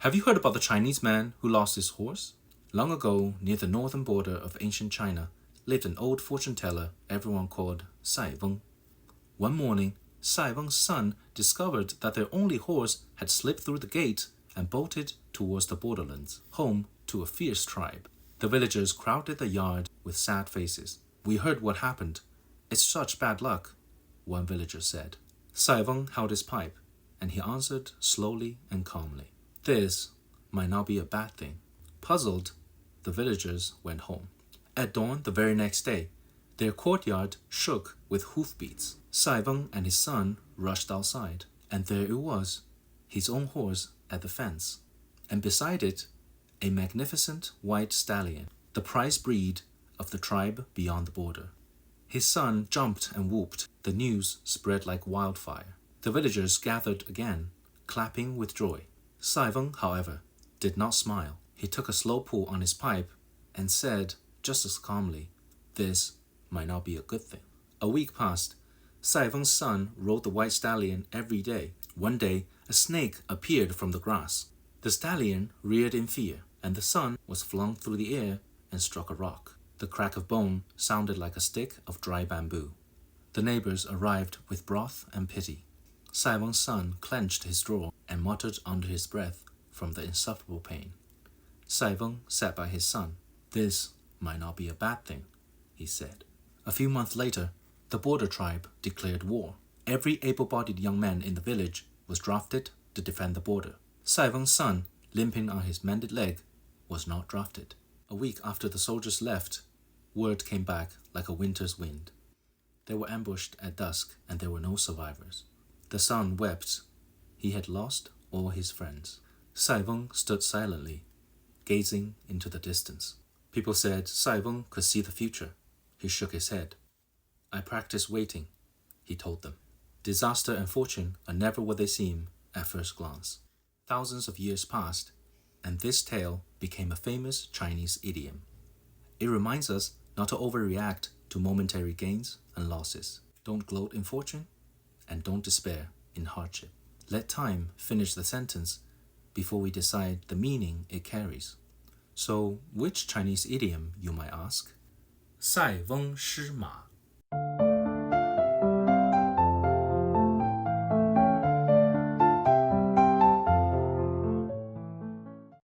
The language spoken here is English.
Have you heard about the Chinese man who lost his horse? Long ago, near the northern border of ancient China, lived an old fortune teller everyone called Sai Weng. One morning, Sai Weng's son discovered that their only horse had slipped through the gate and bolted towards the borderlands, home to a fierce tribe. The villagers crowded the yard with sad faces. "We heard what happened. It's such bad luck," one villager said. Sai Weng held his pipe, and he answered slowly and calmly, "This might not be a bad thing." Puzzled, the villagers went home. At dawn the very next day, their courtyard shook with hoofbeats. Sai Weng and his son rushed outside, and there it was, his own horse at the fence, and beside it, a magnificent white stallion, the prize breed of the tribe beyond the border. His son jumped and whooped. The news spread like wildfire. The villagers gathered again, clapping with joy. Sai Weng, however, did not smile. He took a slow pull on his pipe and said, just as calmly, "This might not be a good thing." A week passed. Sai Weng's son rode the white stallion every day. One day, a snake appeared from the grass. The stallion reared in fear, and the son was flung through the air and struck a rock. The crack of bone sounded like a stick of dry bamboo. The neighbors arrived with broth and pity. Sai Weng's son clenched his jaw and muttered under his breath from the insufferable pain. Sai Weng sat by his son. "This might not be a bad thing," he said. A few months later, the border tribe declared war. Every able-bodied young man in the village was drafted to defend the border. Sai Weng's son, limping on his mended leg, was not drafted. A week after the soldiers left, word came back like a winter's wind. They were ambushed at dusk, and there were no survivors. The son wept. He had lost all his friends. Sai Weng stood silently, gazing into the distance. People said Sai Weng could see the future. He shook his head. "I practice waiting," he told them. Disaster and fortune are never what they seem at first glance. Thousands of years passed, and this tale became a famous Chinese idiom. It reminds us not to overreact to momentary gains and losses. Don't gloat in fortune, and don't despair in hardship. Let time finish the sentence before we decide the meaning it carries. So, which Chinese idiom, you might ask? 塞翁失马